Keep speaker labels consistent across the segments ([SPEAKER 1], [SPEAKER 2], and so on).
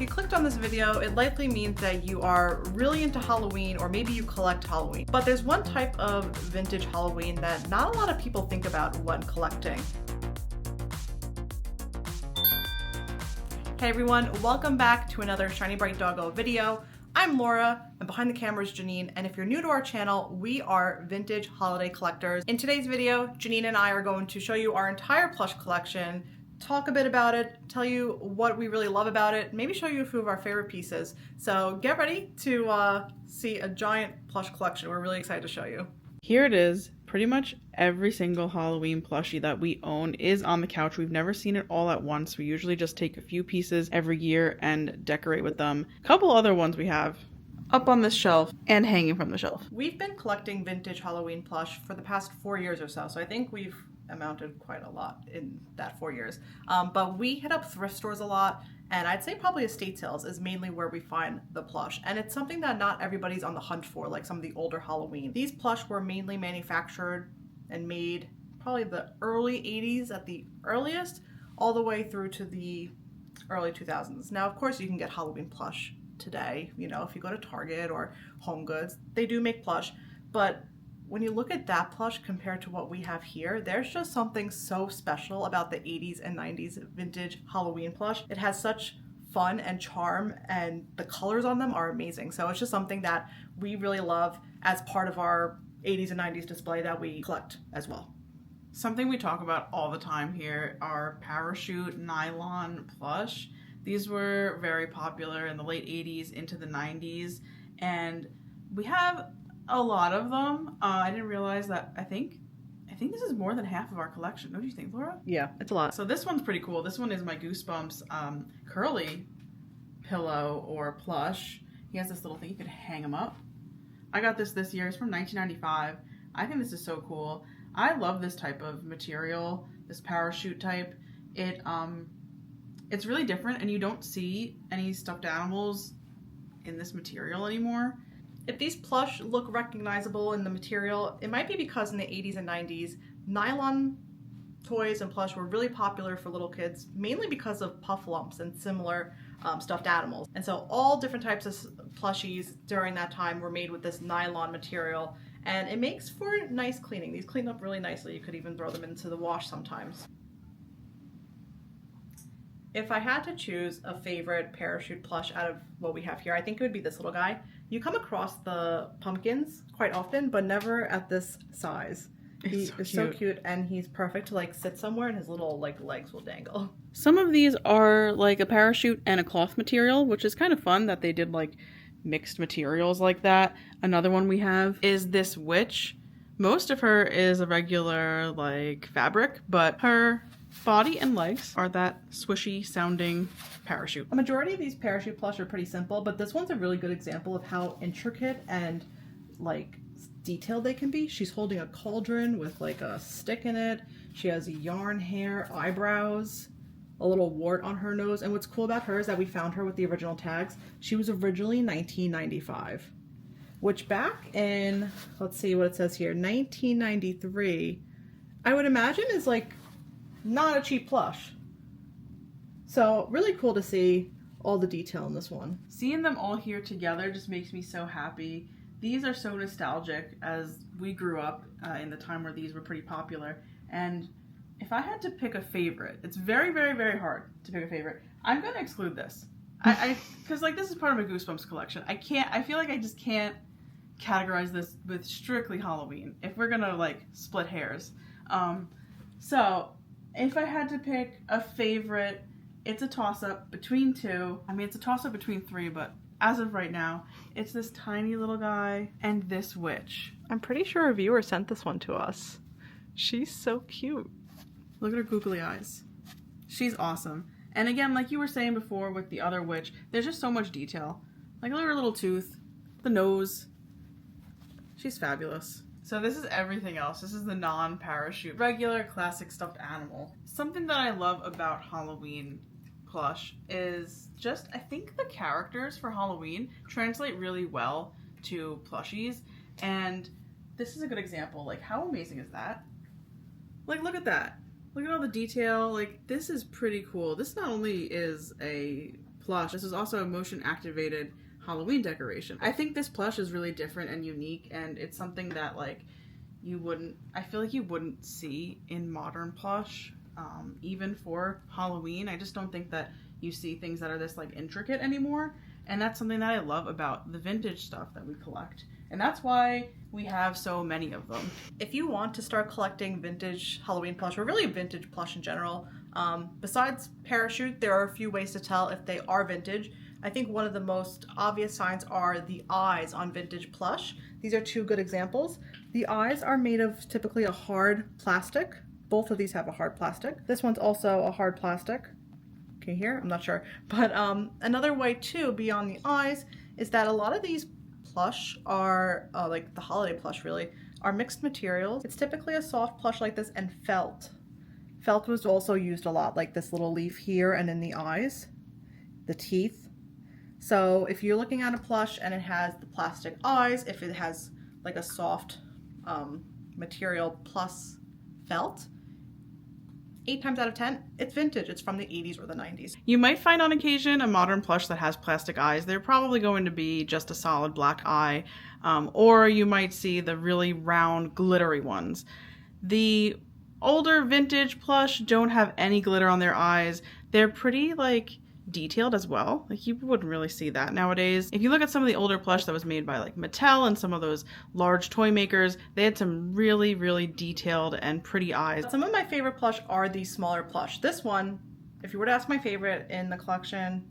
[SPEAKER 1] if you clicked on this video, it likely means that you are really into Halloween or maybe you collect Halloween. But there's one type of vintage Halloween that not a lot of people think about when collecting. Hey everyone, welcome back to another Shiny Bright Doggo video. I'm Laura, and behind the camera is Janine, and if you're new to our channel, we are vintage holiday collectors. In today's video, Janine and I are going to show you our entire plush collection, talk a bit about it, tell you what we really love about it, maybe show you a few of our favorite pieces. So get ready to see a giant plush collection. We're really excited to show you.
[SPEAKER 2] Here it is. Pretty much every single Halloween plushie that we own is on the couch. We've never seen it all at once. We usually just take a few pieces every year and decorate with them. A couple other ones we have up on this shelf and hanging from the shelf.
[SPEAKER 1] We've been collecting vintage Halloween plush for the past 4 years or so, so I think we've amounted quite a lot in that 4 years. But we hit up thrift stores a lot, and I'd say probably estate sales is mainly where we find the plush. And it's something that not everybody's on the hunt for, like some of the older Halloween. These plush were mainly manufactured and made probably the early 80s at the earliest, all the way through to the early 2000s. Now, of course, you can get Halloween plush today. You know, if you go to Target or Home Goods, they do make plush. But when you look at that plush compared to what we have here, there's just something so special about the 80s and 90s vintage Halloween plush. It has such fun and charm, and the colors on them are amazing. So it's just something that we really love as part of our 80s and 90s display that we collect as well.
[SPEAKER 2] Something we talk about all the time here are parachute nylon plush. These were very popular in the late 80s into the 90s, and we have a lot of them. I didn't realize that. I think this is more than half of our collection. What do you think, Laura?
[SPEAKER 1] Yeah, it's a lot.
[SPEAKER 2] So this one's pretty cool. This one is my Goosebumps curly pillow or plush. He has this little thing. You could hang him up. I got this year. It's from 1995. I think this is so cool. I love this type of material, this parachute type. It's really different, and you don't see any stuffed animals in this material anymore.
[SPEAKER 1] If these plush look recognizable in the material, it might be because in the 80s and 90s, nylon toys and plush were really popular for little kids, mainly because of puff lumps and similar stuffed animals. And so all different types of plushies during that time were made with this nylon material, and it makes for nice cleaning. These clean up really nicely. You could even throw them into the wash sometimes. If I had to choose a favorite parachute plush out of what we have here, I think it would be this little guy. You come across the pumpkins quite often, but never at this size. He is so cute, and he's perfect to like sit somewhere and his little like legs will dangle.
[SPEAKER 2] Some of these are like a parachute and a cloth material, which is kind of fun that they did like mixed materials like that. Another one we have is this witch. Most of her is a regular like fabric, but her body and legs are that swishy sounding parachute.
[SPEAKER 1] A majority of these parachute plush are pretty simple, but this one's a really good example of how intricate and like detailed they can be. She's holding a cauldron with like a stick in it. She has yarn hair, eyebrows, a little wart on her nose. And what's cool about her is that we found her with the original tags. She was originally 1995, which back in, let's see what it says here, 1993, I would imagine is like not a cheap plush. So really cool to see all the detail in this one.
[SPEAKER 2] Seeing them all here together just makes me so happy. These are so nostalgic as we grew up in the time where these were pretty popular. And if I had to pick a favorite, it's very, very, very hard to pick a favorite. I'm going to exclude this. Because like this is part of my Goosebumps collection. I feel like I just can't categorize this with strictly Halloween if we're going to like split hairs. So if I had to pick a favorite, it's a toss-up between two. I mean, it's a toss-up between three, but as of right now, it's this tiny little guy and this witch.
[SPEAKER 1] I'm pretty sure a viewer sent this one to us. She's so cute.
[SPEAKER 2] Look at her googly eyes. She's awesome. And again, like you were saying before with the other witch, there's just so much detail. Like look at her little tooth, the nose. She's fabulous. So this is everything else. This is the non-parachute, regular classic stuffed animal. Something that I love about Halloween plush is just, I think the characters for Halloween translate really well to plushies. And this is a good example. Like, how amazing is that? Like, look at that. Look at all the detail. Like, this is pretty cool. This not only is a Plush. This is also a motion activated Halloween decoration. I think this plush is really different and unique, and it's something that like I feel like you wouldn't see in modern plush, even for Halloween. I just don't think that you see things that are this like intricate anymore, and that's something that I love about the vintage stuff that we collect, and that's why we have so many of them.
[SPEAKER 1] If you want to start collecting vintage Halloween plush, or really vintage plush in general, besides parachute, there are a few ways to tell if they are vintage. I think one of the most obvious signs are the eyes on vintage plush. These are two good examples. The eyes are made of typically a hard plastic. Both of these have a hard plastic. This one's also a hard plastic. Can you hear? I'm not sure. But another way too, beyond the eyes, is that a lot of these plush are, like the holiday plush really, are mixed materials. It's typically a soft plush like this and felt. Felt was also used a lot, like this little leaf here and in the eyes, the teeth. So if you're looking at a plush and it has the plastic eyes, if it has like a soft material plus felt, 8 times out of 10, it's vintage. It's from the 80s or the 90s.
[SPEAKER 2] You might find on occasion a modern plush that has plastic eyes. They're probably going to be just a solid black eye, or you might see the really round glittery ones. The older vintage plush don't have any glitter on their eyes. They're pretty like detailed as well. Like you wouldn't really see that nowadays. If you look at some of the older plush that was made by like Mattel and some of those large toy makers, they had some really, really detailed and pretty eyes.
[SPEAKER 1] Some of my favorite plush are these smaller plush. This one, if you were to ask my favorite in the collection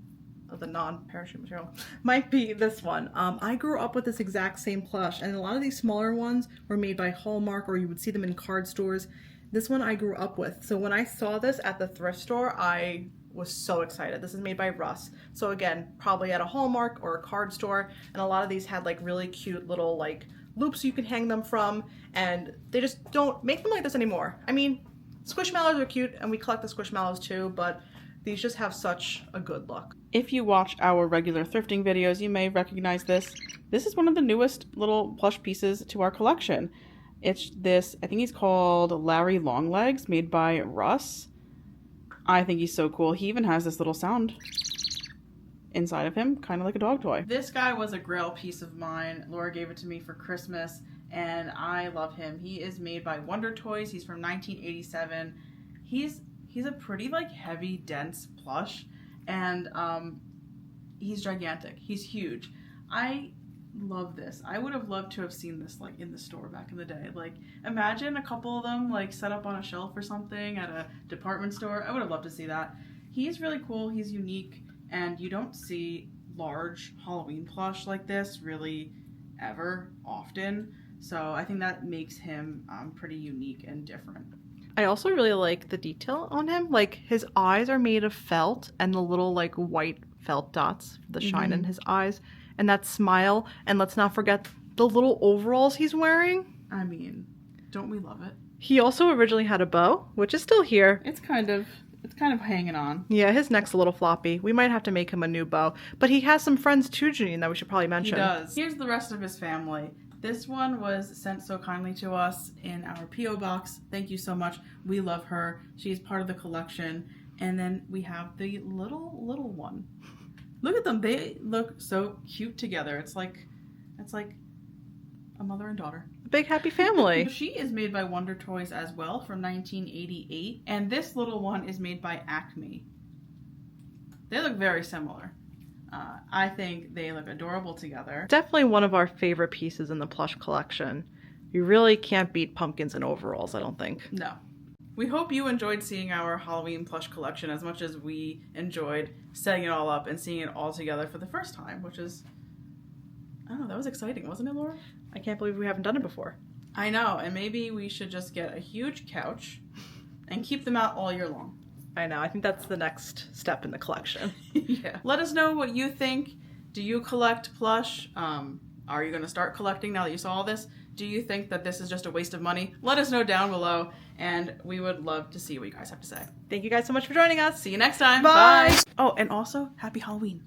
[SPEAKER 1] of the non-parachute material, might be this one. I grew up with this exact same plush, and a lot of these smaller ones were made by Hallmark, or you would see them in card stores. This one I grew up with. So when I saw this at the thrift store, I was so excited. This is made by Russ. So again, probably at a Hallmark or a card store, and a lot of these had like really cute little like loops you could hang them from, and they just don't make them like this anymore. I mean, Squishmallows are cute, and we collect the Squishmallows too, but these just have such a good look.
[SPEAKER 2] If you watch our regular thrifting videos, you may recognize this. This is one of the newest little plush pieces to our collection. It's this, I think he's called Larry Longlegs, made by Russ. I think he's so cool. He even has this little sound inside of him, kind of like a dog toy. This guy was a grail piece of mine. Laura gave it to me for Christmas, and I love him. He is made by Wonder Toys. He's from 1987. He's a pretty like heavy, dense plush, and he's gigantic. He's huge. I love this. I would have loved to have seen this like in the store back in the day. Like imagine a couple of them like set up on a shelf or something at a department store. I would have loved to see that. He's really cool. He's unique, and you don't see large Halloween plush like this really ever often. So I think that makes him pretty unique and different.
[SPEAKER 1] I also really like the detail on him. Like his eyes are made of felt, and the little like white felt dots, the shine in his eyes. And that smile, and let's not forget the little overalls he's wearing.
[SPEAKER 2] I mean, don't we love it?
[SPEAKER 1] He also originally had a bow, which is still here.
[SPEAKER 2] It's kind of hanging on.
[SPEAKER 1] Yeah, his neck's a little floppy. We might have to make him a new bow. But he has some friends too, Janine, that we should probably mention.
[SPEAKER 2] He does. Here's the rest of his family. This one was sent so kindly to us in our P.O. box. Thank you so much. We love her. She's part of the collection. And then we have the little one. Look at them. They look so cute together. It's like a mother and daughter.
[SPEAKER 1] Big happy family.
[SPEAKER 2] She is made by Wonder Toys as well from 1988. And this little one is made by Acme. They look very similar. I think they look adorable together.
[SPEAKER 1] Definitely one of our favorite pieces in the plush collection. You really can't beat pumpkins and overalls, I don't think.
[SPEAKER 2] No. We hope you enjoyed seeing our Halloween plush collection as much as we enjoyed setting it all up and seeing it all together for the first time, which is, I don't know, that was exciting, wasn't it, Laura?
[SPEAKER 1] I can't believe we haven't done it before.
[SPEAKER 2] I know, and maybe we should just get a huge couch and keep them out all year long.
[SPEAKER 1] I know, I think that's the next step in the collection.
[SPEAKER 2] Yeah. Let us know what you think. Do you collect plush? Are you going to start collecting now that you saw all this? Do you think that this is just a waste of money? Let us know down below, and we would love to see what you guys have to say.
[SPEAKER 1] Thank you guys so much for joining us.
[SPEAKER 2] See you next time.
[SPEAKER 1] Bye.
[SPEAKER 2] Oh, and also, happy Halloween.